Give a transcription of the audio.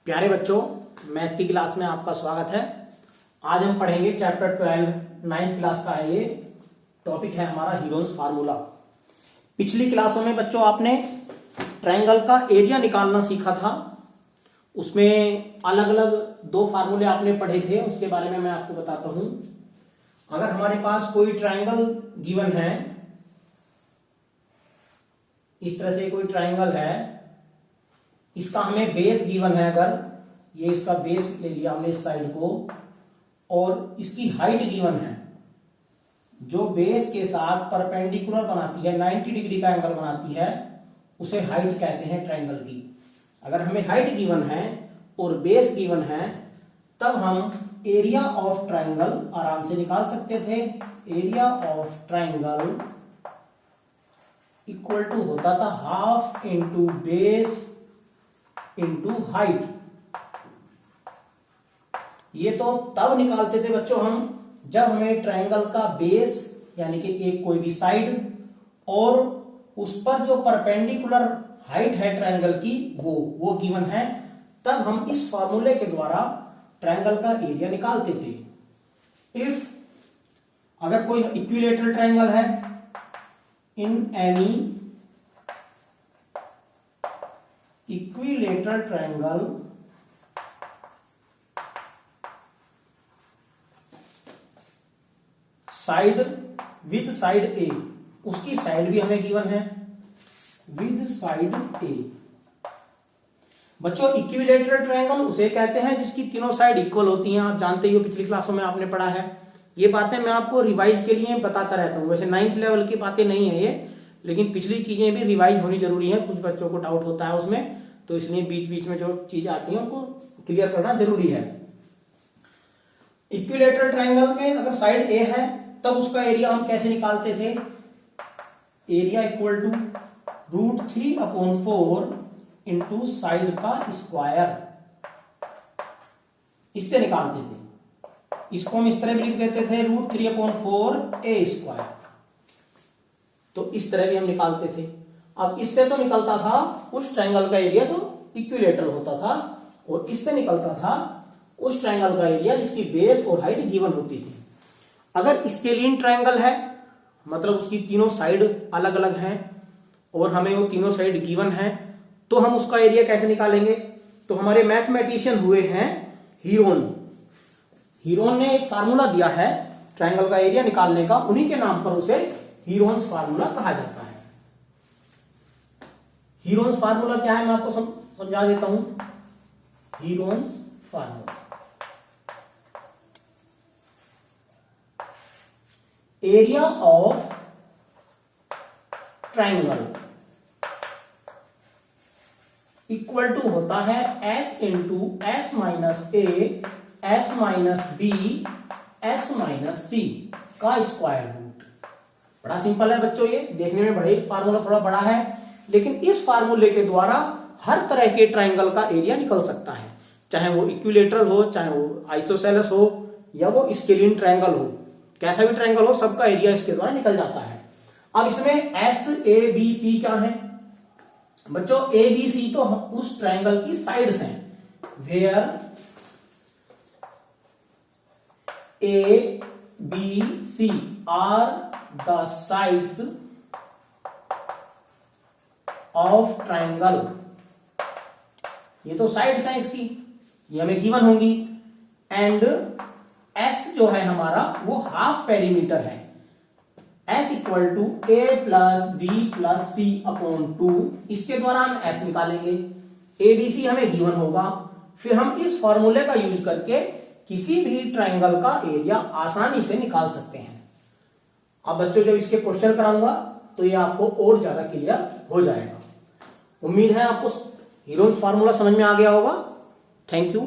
प्यारे बच्चों, मैथ की क्लास में आपका स्वागत है। आज हम पढ़ेंगे चैप्टर 12 9th क्लास का है। ये टॉपिक है हमारा हीरोन्स फार्मूला। पिछली क्लासों में बच्चों आपने ट्रायंगल का एरिया निकालना सीखा था। उसमें अलग अलग दो फार्मूले आपने पढ़े थे, उसके बारे में मैं आपको बताता हूं। अगर हमारे पास कोई ट्रायंगल गिवन है, इस तरह से कोई ट्रायंगल है, इसका हमें बेस गिवन है, अगर ये इसका बेस ले लिया हमने इस साइड को, और इसकी हाइट गिवन है जो बेस के साथ परपेंडिकुलर बनाती है, 90 डिग्री का एंगल बनाती है, उसे हाइट कहते हैं ट्रायंगल की। अगर हमें हाइट गिवन है और बेस गिवन है, तब हम एरिया ऑफ ट्रायंगल आराम से निकाल सकते थे। Area of triangle equal to होता था half into base into height. ये तो तब निकालते थे बच्चों हम जब हमें ट्रायंगल का बेस यानी कि एक कोई भी साइड और उस पर जो परपेंडिकुलर हाइट है ट्रायंगल की वो गिवन है, तब हम इस फॉर्मूले के द्वारा ट्रायंगल का एरिया निकालते थे। इफ अगर कोई इक्विलैटरल ट्रायंगल है, in any equilateral triangle side with side A, उसकी साइड भी हमें गिवन है विद साइड ए। बच्चों इक्विलैटरल ट्रायंगल उसे कहते हैं जिसकी तीनों साइड इक्वल होती हैं। आप जानते ही हो, पिछली क्लासों में आपने पढ़ा है। ये बातें मैं आपको रिवाइज के लिए बताता रहता हूं। वैसे 9th लेवल की बातें नहीं है ये, लेकिन पिछली चीजें भी रिवाइज होनी जरूरी है। कुछ बच्चों को डाउट होता है उसमें, तो इसलिए बीच बीच में जो चीज आती है उनको क्लियर करना जरूरी है। इक्विलैटरल ट्रायंगल में अगर साइड ए है, तब उसका एरिया हम कैसे निकालते थे? Area equal to √3/4 into side का स्क्वायर, इससे निकालते थे। इसको हम इस तरह भी लिख देते थे √3/4 ए स्क्वायर। तो इस तरह भी हम निकालते थे। अब इससे तो निकलता था उस ट्रायंगल का एरिया जो इक्विलैटरल होता था, और इससे निकलता था उस ट्रायंगल का एरिया जिसकी बेस और हाइट गिवन होती थी। अगर स्केलिन ट्रायंगल है, मतलब उसकी तीनों साइड अलग अलग हैं और हमें वो तीनों साइड गिवन है, तो हम उसका एरिया कैसे निकालेंगे? तो हमारे मैथमेटिशियन हुए हैं हीरोन। हीरोन ने एक फार्मूला दिया है ट्रायंगल का एरिया निकालने का, उन्हीं के नाम पर उसे हीरोन्स फार्मूला कहा जाता है। हीरोन्स फार्मूला क्या है मैं आपको समझा देता हूं। Heron's formula area of triangle equal to होता है S into S minus A S minus B S minus C का स्क्वायर रूट। बड़ा सिंपल है बच्चों, ये देखने में बड़े फार्मूला थोड़ा बड़ा है, लेकिन इस फार्मूले के द्वारा हर तरह के ट्रायंगल का एरिया निकल सकता है, चाहे वो इक्विलैटरल हो, चाहे वो आइसोसेलेस हो, या वो स्केलिन ट्रायंगल हो। कैसा भी ट्रायंगल हो, सबका एरिया इसके द्वारा निकल जाता है। अब इसमें एस ए बी सी क्या है बच्चों? ए बी सी तो उस ट्रायंगल की साइड्स हैं। Where A B C are the sides of triangle. ये तो साइड्स हैं इसकी, ये हमें गिवन होंगी। एंड एस जो है हमारा वो हाफ पेरीमीटर है। S equal to A plus B plus C upon 2, इसके द्वारा हम S निकालेंगे। ए बी सी हमें गिवन होगा, फिर हम इस फॉर्मूले का यूज करके किसी भी ट्रायंगल का एरिया आसानी से निकाल सकते हैं। अब बच्चों जब इसके क्वेश्चन कराऊंगा तो ये आपको और ज्यादा क्लियर हो जाएगा। उम्मीद है आपको हीरोन्स फार्मूला समझ में आ गया होगा। Thank you.